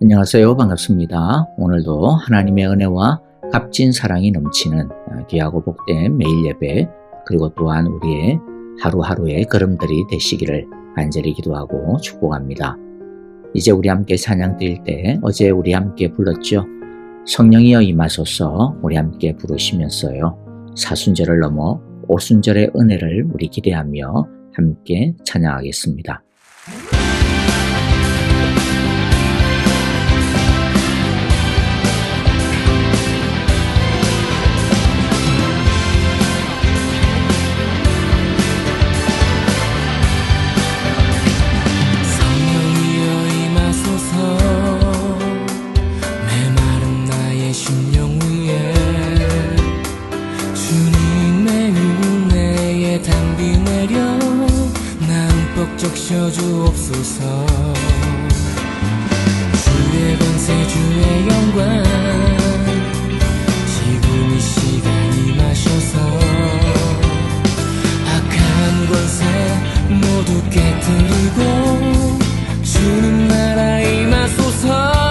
안녕하세요. 반갑습니다. 오늘도 하나님의 은혜와 값진 사랑이 넘치는 귀하고 복된 매일 예배, 그리고 또한 우리의 하루하루의 걸음들이 되시기를 간절히 기도하고 축복합니다. 이제 우리 함께 찬양 드릴 때 어제 우리 함께 불렀죠. 성령이여 임하소서 우리 함께 부르시면서요. 사순절을 넘어 오순절의 은혜를 우리 기대하며 함께 찬양하겠습니다. 적셔주옵소서. 주의 권세 주의 영광 지금 이 시간 임하셔서 악한 권세 모두 깨뜨리고 주님 나라 임하소서.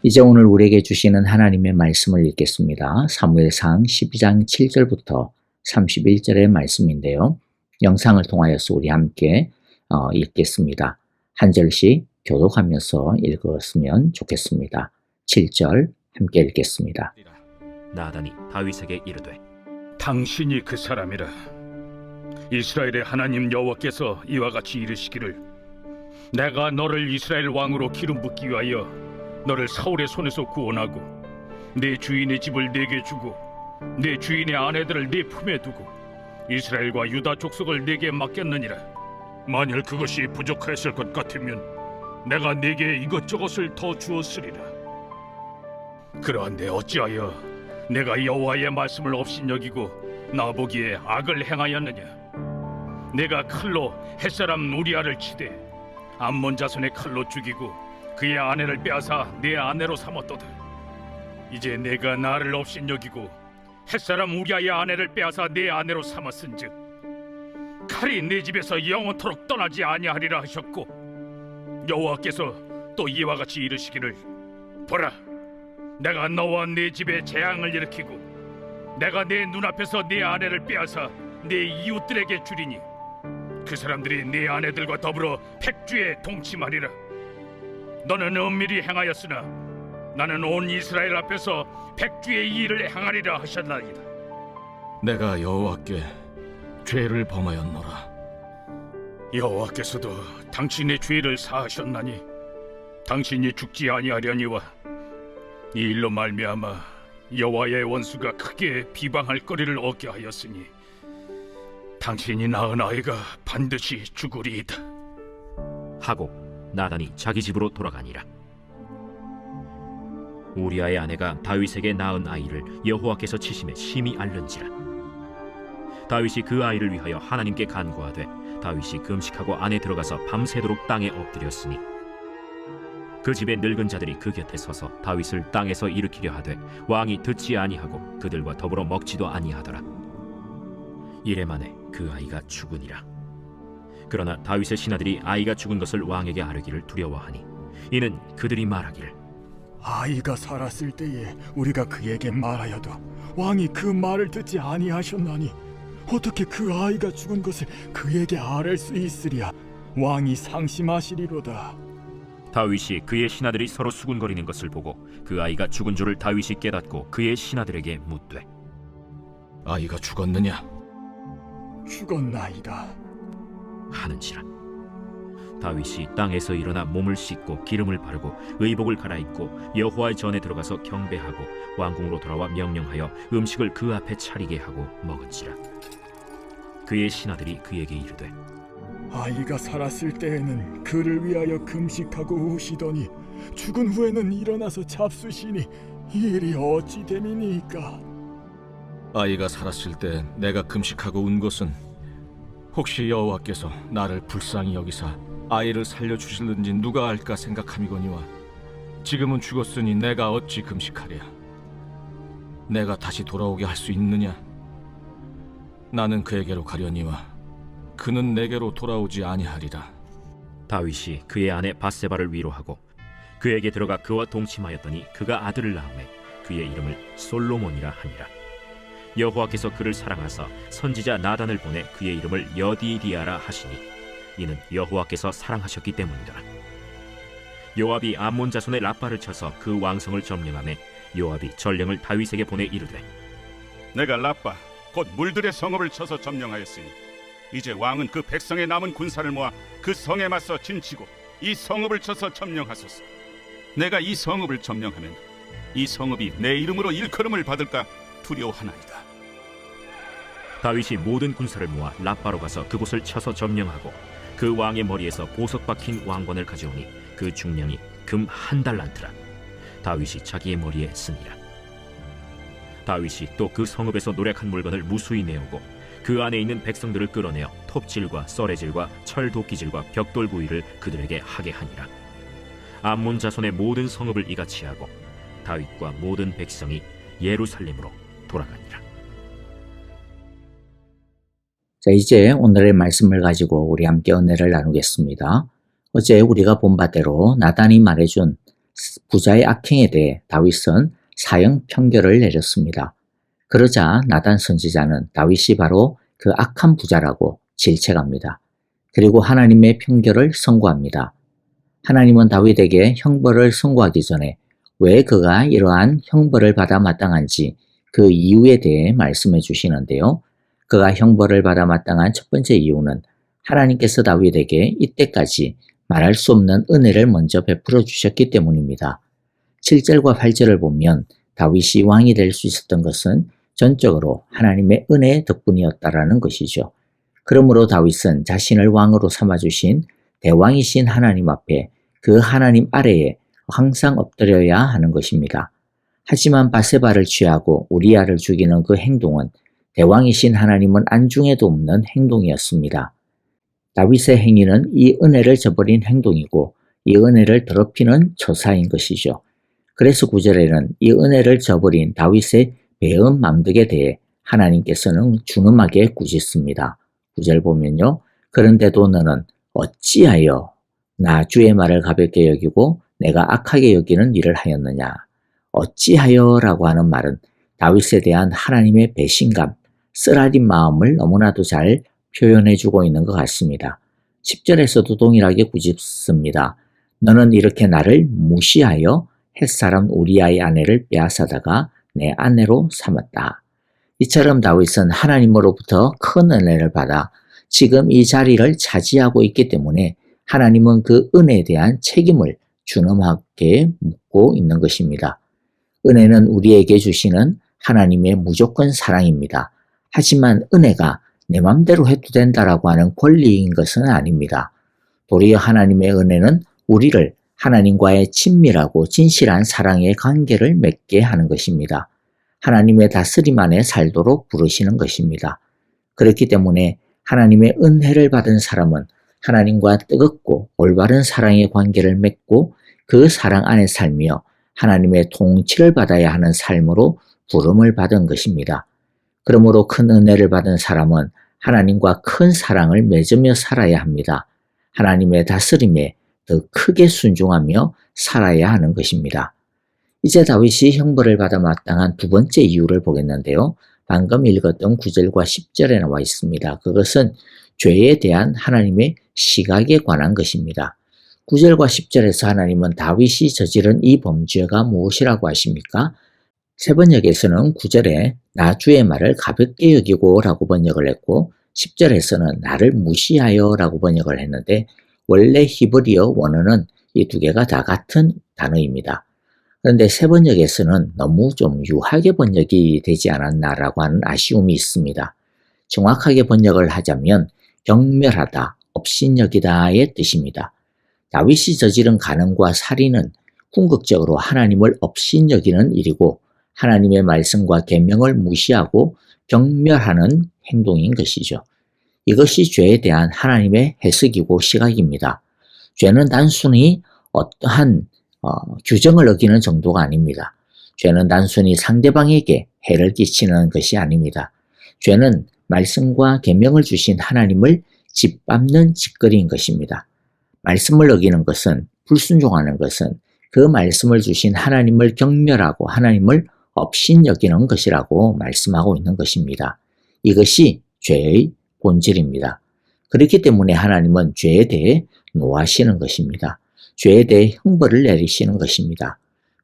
이제 오늘 우리에게 주시는 하나님의 말씀을 읽겠습니다. 사무엘상 12장 7절부터 31절의 말씀인데요. 영상을 통하여서 우리 함께 읽겠습니다. 한 절씩 교독하면서 읽었으면 좋겠습니다. 7절 함께 읽겠습니다. 나단이 다윗에게 이르되 당신이 그 사람이라. 이스라엘의 하나님 여호와께서 이와 같이 이르시기를 내가 너를 이스라엘 왕으로 기름 붓기 위하여 너를 사울의 손에서 구원하고 네 주인의 집을 네게 주고 네 주인의 아내들을 네 품에 두고 이스라엘과 유다 족속을 네게 맡겼느니라. 만일 그것이 부족하였을 것 같으면 내가 네게 이것저것을 더 주었으리라. 그러한데 어찌하여 내가 여호와의 말씀을 업신여기고 나보기에 악을 행하였느냐. 내가 칼로 햇사람 우리아를 치되 암몬 자손의 칼로 죽이고 그의 아내를 빼앗아 내 아내로 삼았도다. 이제 내가 나를 업신여기고 햇사람 우리아의 아내를 빼앗아 내 아내로 삼았은즉 칼이 내 집에서 영원토록 떠나지 아니하리라 하셨고, 여호와께서 또 이와 같이 이르시기를, 보라, 내가 너와 네 집에 재앙을 일으키고 내가 내 눈앞에서 네 아내를 빼앗아 내 이웃들에게 주리니 그 사람들이 네 아내들과 더불어 백주에 동침하리라. 너는 은밀히 행하였으나 나는 온 이스라엘 앞에서 백주의 이 일을 행하리라 하셨나이다. 내가 여호와께 죄를 범하였노라. 여호와께서도 당신의 죄를 사하셨나니 당신이 죽지 아니하려니와 이 일로 말미암아 여호와의 원수가 크게 비방할 거리를 얻게 하였으니 당신이 낳은 아이가 반드시 죽으리이다. 하고 나단이 자기 집으로 돌아가니라. 우리아의 아내가 다윗에게 낳은 아이를 여호와께서 치심에 심히 앓는지라. 다윗이 그 아이를 위하여 하나님께 간구하되 다윗이 금식하고 안에 들어가서 밤새도록 땅에 엎드렸으니 그 집의 늙은 자들이 그 곁에 서서 다윗을 땅에서 일으키려 하되 왕이 듣지 아니하고 그들과 더불어 먹지도 아니하더라. 이래 만에 그 아이가 죽으니라. 그러나 다윗의 신하들이 아이가 죽은 것을 왕에게 아뢰기를 두려워하니 이는 그들이 말하기를, 아이가 살았을 때에 우리가 그에게 말하여도 왕이 그 말을 듣지 아니하셨나니 어떻게 그 아이가 죽은 것을 그에게 아뢰 수 있으랴. 왕이 상심하시리로다. 다윗이 그의 신하들이 서로 수군거리는 것을 보고 그 아이가 죽은 줄을 다윗이 깨닫고 그의 신하들에게 묻되, 아이가 죽었느냐? 죽었나이다 하는지라. 다윗이 땅에서 일어나 몸을 씻고 기름을 바르고 의복을 갈아입고 여호와의 전에 들어가서 경배하고 왕궁으로 돌아와 명령하여 음식을 그 앞에 차리게 하고 먹은지라. 그의 신하들이 그에게 이르되, 아이가 살았을 때에는 그를 위하여 금식하고 우시더니 죽은 후에는 일어나서 잡수시니 이 일이 어찌 됨이니까. 아이가 살았을 때 내가 금식하고 운 것은 혹시 여호와께서 나를 불쌍히 여기사 아이를 살려주실는지 누가 알까 생각함이거니와 지금은 죽었으니 내가 어찌 금식하랴. 내가 다시 돌아오게 할 수 있느냐? 나는 그에게로 가려니와 그는 내게로 돌아오지 아니하리라. 다윗이 그의 아내 바세바를 위로하고 그에게 들어가 그와 동침하였더니 그가 아들을 낳음에 그의 이름을 솔로몬이라 하니라. 여호와께서 그를 사랑하사 선지자 나단을 보내 그의 이름을 여디디아라 하시니 이는 여호와께서 사랑하셨기 때문이더라. 요압이 암몬 자손의 라빠를 쳐서 그 왕성을 점령하매 요압이 전령을 다윗에게 보내 이르되, 내가 라빠 곧 물들의 성읍을 쳐서 점령하였으니 이제 왕은 그 백성의 남은 군사를 모아 그 성에 맞서 진치고 이 성읍을 쳐서 점령하소서. 내가 이 성읍을 점령하면 이 성읍이 내 이름으로 일컬음을 받을까 두려워하나이다. 다윗이 모든 군사를 모아 라빠로 가서 그곳을 쳐서 점령하고 그 왕의 머리에서 보석 박힌 왕관을 가져오니 그 중량이 금 1달란트라. 다윗이 자기의 머리에 쓰니라. 다윗이 또 그 성읍에서 노략한 물건을 무수히 내오고 그 안에 있는 백성들을 끌어내어 톱질과 썰애질과 철도끼질과 벽돌구이를 그들에게 하게 하니라. 암몬 자손의 모든 성읍을 이같이 하고 다윗과 모든 백성이 예루살렘으로 돌아가니라. 자, 이제 오늘의 말씀을 가지고 우리 함께 은혜를 나누겠습니다. 어제 우리가 본 바대로 나단이 말해준 부자의 악행에 대해 다윗은 사형 판결을 내렸습니다. 그러자 나단 선지자는 다윗이 바로 그 악한 부자라고 질책합니다. 그리고 하나님의 판결을 선고합니다. 하나님은 다윗에게 형벌을 선고하기 전에 왜 그가 이러한 형벌을 받아 마땅한지 그 이유에 대해 말씀해 주시는데요. 그가 형벌을 받아 마땅한 첫 번째 이유는 하나님께서 다윗에게 이때까지 말할 수 없는 은혜를 먼저 베풀어 주셨기 때문입니다. 7절과 8절을 보면 다윗이 왕이 될 수 있었던 것은 전적으로 하나님의 은혜 덕분이었다라는 것이죠. 그러므로 다윗은 자신을 왕으로 삼아주신 대왕이신 하나님 앞에 그 하나님 아래에 항상 엎드려야 하는 것입니다. 하지만 바세바를 취하고 우리아를 죽이는 그 행동은 대왕이신 하나님은 안중에도 없는 행동이었습니다. 다윗의 행위는 이 은혜를 저버린 행동이고 이 은혜를 더럽히는 처사인 것이죠. 그래서 9절에는 이 은혜를 저버린 다윗의 배은 망덕에 대해 하나님께서는 준엄하게 꾸짖습니다. 9절 보면요. 그런데도 너는 어찌하여 나 주의 말을 가볍게 여기고 내가 악하게 여기는 일을 하였느냐. 어찌하여라고 하는 말은 다윗에 대한 하나님의 배신감, 쓰라린 마음을 너무나도 잘 표현해주고 있는 것 같습니다. 10절에서도 동일하게 꾸짖습니다. 너는 이렇게 나를 무시하여 햇사람 우리아의 아내를 빼앗아다가 내 아내로 삼았다. 이처럼 다윗은 하나님으로부터 큰 은혜를 받아 지금 이 자리를 차지하고 있기 때문에 하나님은 그 은혜에 대한 책임을 준엄하게 묻고 있는 것입니다. 은혜는 우리에게 주시는 하나님의 무조건 사랑입니다. 하지만 은혜가 내 맘대로 해도 된다라고 하는 권리인 것은 아닙니다. 도리어 하나님의 은혜는 우리를 하나님과의 친밀하고 진실한 사랑의 관계를 맺게 하는 것입니다. 하나님의 다스림 안에 살도록 부르시는 것입니다. 그렇기 때문에 하나님의 은혜를 받은 사람은 하나님과 뜨겁고 올바른 사랑의 관계를 맺고 그 사랑 안에 살며 하나님의 통치를 받아야 하는 삶으로 부름을 받은 것입니다. 그러므로 큰 은혜를 받은 사람은 하나님과 큰 사랑을 맺으며 살아야 합니다. 하나님의 다스림에 더 크게 순종하며 살아야 하는 것입니다. 이제 다윗이 형벌을 받아 마땅한 두 번째 이유를 보겠는데요. 방금 읽었던 9절과 10절에 나와 있습니다. 그것은 죄에 대한 하나님의 시각에 관한 것입니다. 9절과 10절에서 하나님은 다윗이 저지른 이 범죄가 무엇이라고 하십니까? 세 번역에서는 9절에 나 주의 말을 가볍게 여기고 라고 번역을 했고 10절에서는 나를 무시하여 라고 번역을 했는데 원래 히브리어 원어는 이 두 개가 다 같은 단어입니다. 그런데 세 번역에서는 너무 좀 유하게 번역이 되지 않았나라고 하는 아쉬움이 있습니다. 정확하게 번역을 하자면 경멸하다, 업신여기다의 뜻입니다. 다윗이 저지른 간음과 살인은 궁극적으로 하나님을 업신여기는 일이고 하나님의 말씀과 계명을 무시하고 경멸하는 행동인 것이죠. 이것이 죄에 대한 하나님의 해석이고 시각입니다. 죄는 단순히 어떠한 규정을 어기는 정도가 아닙니다. 죄는 단순히 상대방에게 해를 끼치는 것이 아닙니다. 죄는 말씀과 계명을 주신 하나님을 짓밟는 짓거리인 것입니다. 말씀을 어기는 것은, 불순종하는 것은 그 말씀을 주신 하나님을 경멸하고 하나님을 업신여기는 것이라고 말씀하고 있는 것입니다. 이것이 죄의 본질입니다. 그렇기 때문에 하나님은 죄에 대해 노하시는 것입니다. 죄에 대해 형벌을 내리시는 것입니다.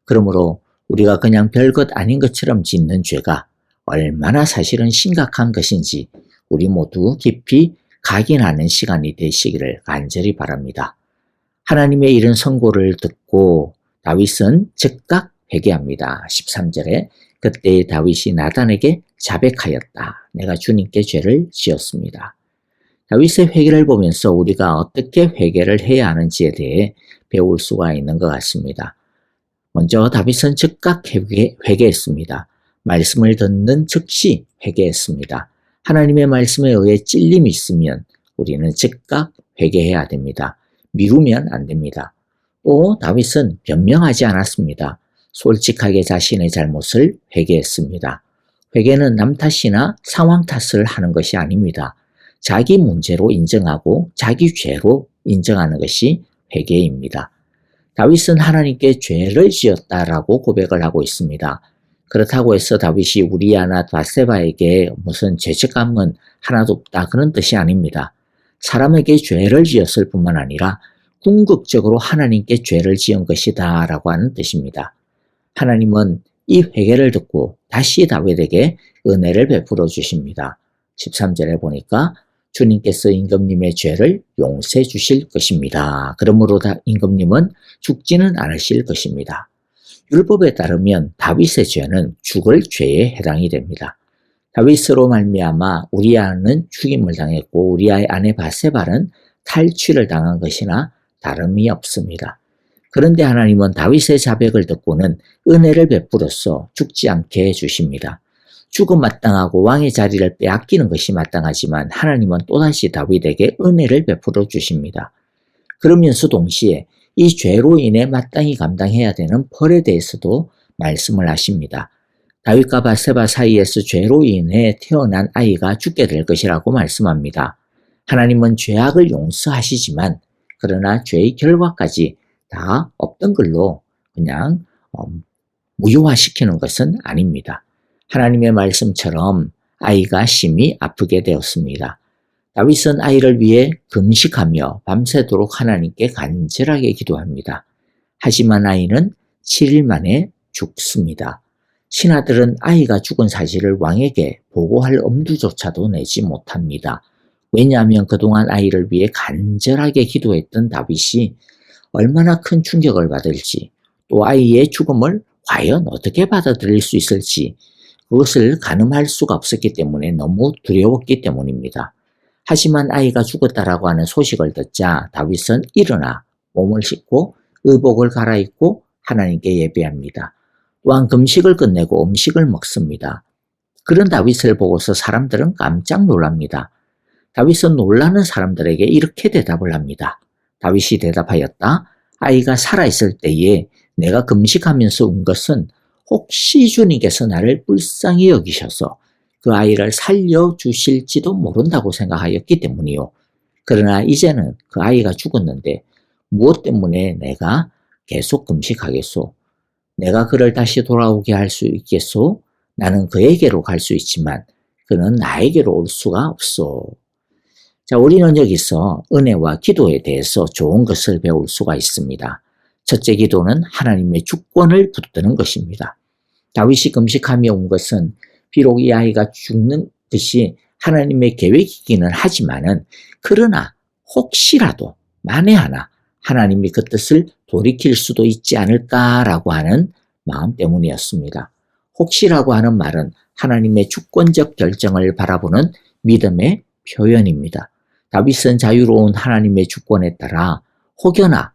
그러므로 우리가 그냥 별것 아닌 것처럼 짓는 죄가 얼마나 사실은 심각한 것인지 우리 모두 깊이 각인하는 시간이 되시기를 간절히 바랍니다. 하나님의 이런 선고를 듣고 다윗은 즉각 회개합니다. 13절에 그때 다윗이 나단에게 자백하였다. 내가 주님께 죄를 지었습니다. 다윗의 회개를 보면서 우리가 어떻게 회개를 해야 하는지에 대해 배울 수가 있는 것 같습니다. 먼저 다윗은 즉각 회개했습니다. 말씀을 듣는 즉시 회개했습니다. 하나님의 말씀에 의해 찔림이 있으면 우리는 즉각 회개해야 됩니다. 미루면 안 됩니다. 또 다윗은 변명하지 않았습니다. 솔직하게 자신의 잘못을 회개했습니다. 회개는 남 탓이나 상황 탓을 하는 것이 아닙니다. 자기 문제로 인정하고 자기 죄로 인정하는 것이 회개입니다. 다윗은 하나님께 죄를 지었다라고 고백을 하고 있습니다. 그렇다고 해서 다윗이 우리아나 바세바에게 무슨 죄책감은 하나도 없다 그런 뜻이 아닙니다. 사람에게 죄를 지었을 뿐만 아니라 궁극적으로 하나님께 죄를 지은 것이다 라고 하는 뜻입니다. 하나님은 이 회개를 듣고 다시 다윗에게 은혜를 베풀어 주십니다. 13절에 보니까 주님께서 임금님의 죄를 용서해 주실 것입니다. 그러므로 임금님은 죽지는 않으실 것입니다. 율법에 따르면 다윗의 죄는 죽을 죄에 해당이 됩니다. 다윗으로 말미암아 우리아는 죽임을 당했고 우리아의 아내 바세바는 탈취를 당한 것이나 다름이 없습니다. 그런데 하나님은 다윗의 자백을 듣고는 은혜를 베풀어서 죽지 않게 해주십니다. 죽음 마땅하고 왕의 자리를 빼앗기는 것이 마땅하지만 하나님은 또다시 다윗에게 은혜를 베풀어 주십니다. 그러면서 동시에 이 죄로 인해 마땅히 감당해야 되는 벌에 대해서도 말씀을 하십니다. 다윗과 밧세바 사이에서 죄로 인해 태어난 아이가 죽게 될 것이라고 말씀합니다. 하나님은 죄악을 용서하시지만 그러나 죄의 결과까지 다 없던 걸로 그냥 무효화시키는 것은 아닙니다. 하나님의 말씀처럼 아이가 심히 아프게 되었습니다. 다윗은 아이를 위해 금식하며 밤새도록 하나님께 간절하게 기도합니다. 하지만 아이는 7일 만에 죽습니다. 신하들은 아이가 죽은 사실을 왕에게 보고할 엄두조차도 내지 못합니다. 왜냐하면 그동안 아이를 위해 간절하게 기도했던 다윗이 얼마나 큰 충격을 받을지, 또 아이의 죽음을 과연 어떻게 받아들일 수 있을지 그것을 가늠할 수가 없었기 때문에 너무 두려웠기 때문입니다. 하지만 아이가 죽었다라고 하는 소식을 듣자 다윗은 일어나 몸을 씻고 의복을 갈아입고 하나님께 예배합니다. 또한 금식을 끝내고 음식을 먹습니다. 그런 다윗을 보고서 사람들은 깜짝 놀랍니다. 다윗은 놀라는 사람들에게 이렇게 대답을 합니다. 다윗이 대답하였다. 아이가 살아있을 때에 내가 금식하면서 운 것은 혹시 주님께서 나를 불쌍히 여기셔서 그 아이를 살려주실지도 모른다고 생각하였기 때문이요. 그러나 이제는 그 아이가 죽었는데 무엇 때문에 내가 계속 금식하겠소? 내가 그를 다시 돌아오게 할 수 있겠소? 나는 그에게로 갈 수 있지만 그는 나에게로 올 수가 없소. 자, 우리는 여기서 은혜와 기도에 대해서 좋은 것을 배울 수가 있습니다. 첫째, 기도는 하나님의 주권을 붙드는 것입니다. 다윗이 금식하며 온 것은 비록 이 아이가 죽는 것이 하나님의 계획이기는 하지만은 그러나 혹시라도 만에 하나 하나님이 그 뜻을 돌이킬 수도 있지 않을까라고 하는 마음 때문이었습니다. 혹시라고 하는 말은 하나님의 주권적 결정을 바라보는 믿음의 표현입니다. 다윗은 자유로운 하나님의 주권에 따라 혹여나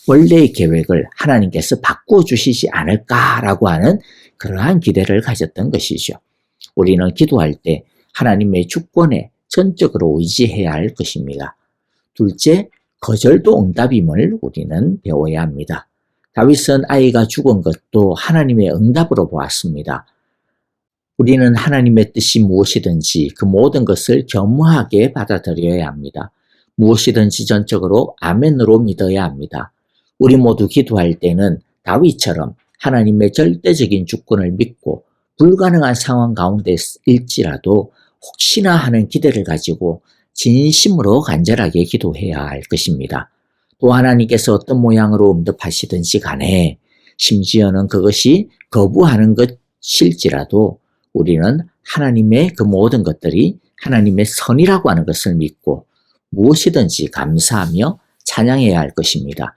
원래의 계획을 하나님께서 바꾸어 주시지 않을까라고 하는 그러한 기대를 가졌던 것이죠. 우리는 기도할 때 하나님의 주권에 전적으로 의지해야 할 것입니다. 둘째, 거절도 응답임을 우리는 배워야 합니다. 다윗은 아이가 죽은 것도 하나님의 응답으로 보았습니다. 우리는 하나님의 뜻이 무엇이든지 그 모든 것을 겸허하게 받아들여야 합니다. 무엇이든지 전적으로 아멘으로 믿어야 합니다. 우리 모두 기도할 때는 다윗처럼 하나님의 절대적인 주권을 믿고 불가능한 상황 가운데일지라도 혹시나 하는 기대를 가지고 진심으로 간절하게 기도해야 할 것입니다. 또 하나님께서 어떤 모양으로 응답하시든지 간에 심지어는 그것이 거부하는 것일지라도 우리는 하나님의 그 모든 것들이 하나님의 선이라고 하는 것을 믿고 무엇이든지 감사하며 찬양해야 할 것입니다.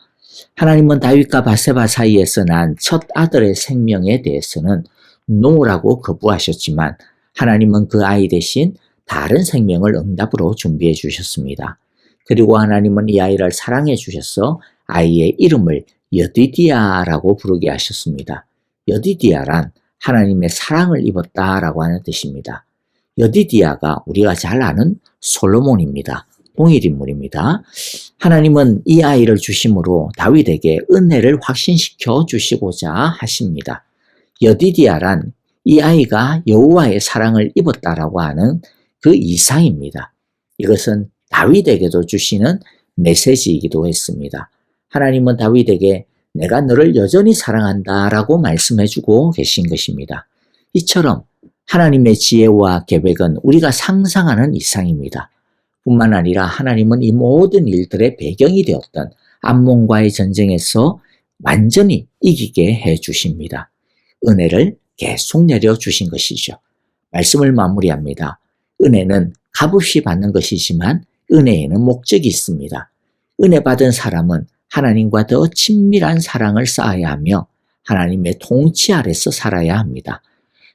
하나님은 다윗과 밧세바 사이에서 난 첫 아들의 생명에 대해서는 노라고 거부하셨지만 하나님은 그 아이 대신 다른 생명을 응답으로 준비해 주셨습니다. 그리고 하나님은 이 아이를 사랑해 주셔서 아이의 이름을 여디디아라고 부르게 하셨습니다. 여디디아란 하나님의 사랑을 입었다라고 하는 뜻입니다. 여디디아가 우리가 잘 아는 솔로몬입니다. 동일인물입니다. 하나님은 이 아이를 주심으로 다윗에게 은혜를 확신시켜 주시고자 하십니다. 여디디아란 이 아이가 여호와의 사랑을 입었다라고 하는 그 이상입니다. 이것은 다윗에게도 주시는 메시지이기도 했습니다. 하나님은 다윗에게 내가 너를 여전히 사랑한다라고 말씀해주고 계신 것입니다. 이처럼 하나님의 지혜와 계획은 우리가 상상하는 이상입니다. 뿐만 아니라 하나님은 이 모든 일들의 배경이 되었던 암몬과의 전쟁에서 완전히 이기게 해주십니다. 은혜를 계속 내려주신 것이죠. 말씀을 마무리합니다. 은혜는 값없이 받는 것이지만 은혜에는 목적이 있습니다. 은혜 받은 사람은 하나님과 더 친밀한 사랑을 쌓아야 하며 하나님의 통치 아래서 살아야 합니다.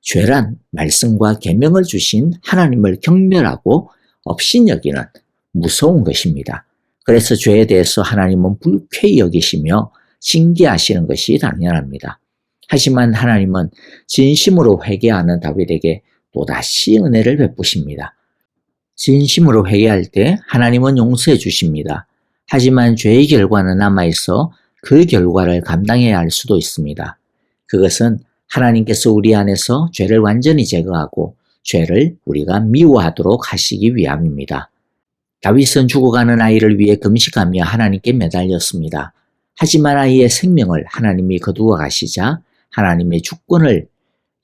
죄란 말씀과 계명을 주신 하나님을 경멸하고 업신여기는 무서운 것입니다. 그래서 죄에 대해서 하나님은 불쾌히 여기시며 징계하시는 것이 당연합니다. 하지만 하나님은 진심으로 회개하는 다윗에게 또다시 은혜를 베푸십니다. 진심으로 회개할 때 하나님은 용서해 주십니다. 하지만 죄의 결과는 남아있어 그 결과를 감당해야 할 수도 있습니다. 그것은 하나님께서 우리 안에서 죄를 완전히 제거하고 죄를 우리가 미워하도록 하시기 위함입니다. 다윗은 죽어가는 아이를 위해 금식하며 하나님께 매달렸습니다. 하지만 아이의 생명을 하나님이 거두어 가시자 하나님의 주권을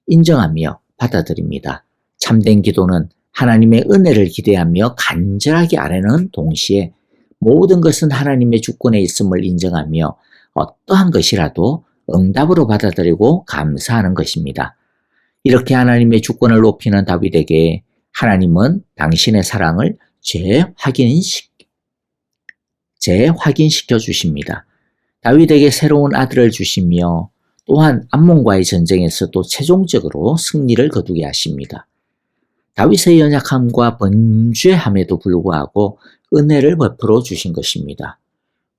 인정하며 받아들입니다. 참된 기도는 하나님의 은혜를 기대하며 간절하게 아뢰는 동시에 모든 것은 하나님의 주권에 있음을 인정하며 어떠한 것이라도 응답으로 받아들이고 감사하는 것입니다. 이렇게 하나님의 주권을 높이는 다윗에게 하나님은 당신의 사랑을 재확인시켜 주십니다. 다윗에게 새로운 아들을 주시며 또한 암몬과의 전쟁에서도 최종적으로 승리를 거두게 하십니다. 다윗의 연약함과 번죄함에도 불구하고 은혜를 베풀어 주신 것입니다.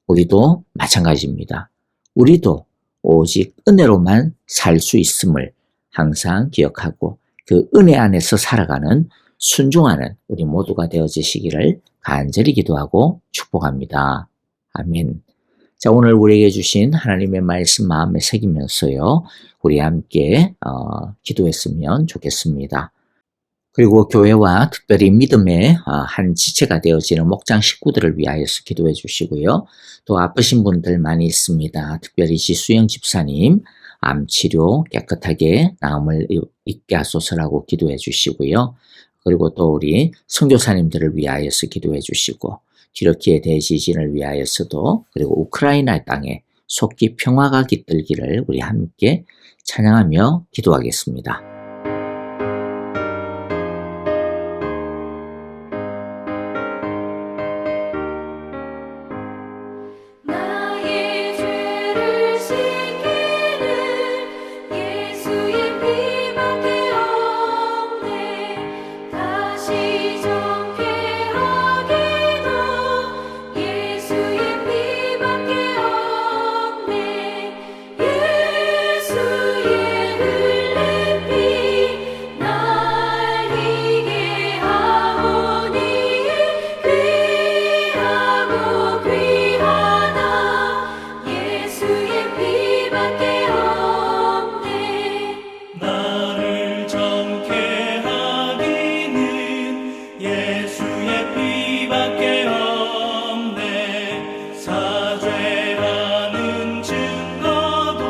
우리도 마찬가지입니다. 우리도 오직 은혜로만 살 수 있음을 항상 기억하고 그 은혜 안에서 살아가는 순종하는 우리 모두가 되어지시기를 간절히 기도하고 축복합니다. 아멘. 자, 오늘 우리에게 주신 하나님의 말씀 마음에 새기면서요, 우리 함께 기도했으면 좋겠습니다. 그리고 교회와 특별히 믿음의 한 지체가 되어지는 목장 식구들을 위하여서 기도해 주시고요. 또 아프신 분들 많이 있습니다. 특별히 지수영 집사님 암치료 깨끗하게 나음을 잊게 하소서라고 기도해 주시고요. 그리고 또 우리 선교사님들을 위하여서 기도해 주시고 튀르키예 대지진을 위하여서도 그리고 우크라이나 땅에 속히 평화가 깃들기를 우리 함께 찬양하며 기도하겠습니다. 나의 죄를 씻기는 예수의 피밖에 없네. 다시 정케 하기도 예수의 피밖에 없네. 예수의 흘린 피 날 이게 하오니 귀하고 귀하다. 예수의 피밖에 없네. 나를 정케 하기는 예수의 피밖에 없네. 사죄라는 증거도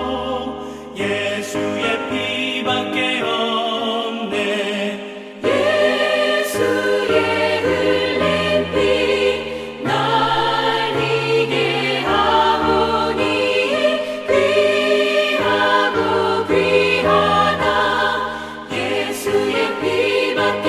예수의 피밖에 없네. 예수의 흘린 피 날 이게 하오니 귀하고 귀하다. 예수의 피밖에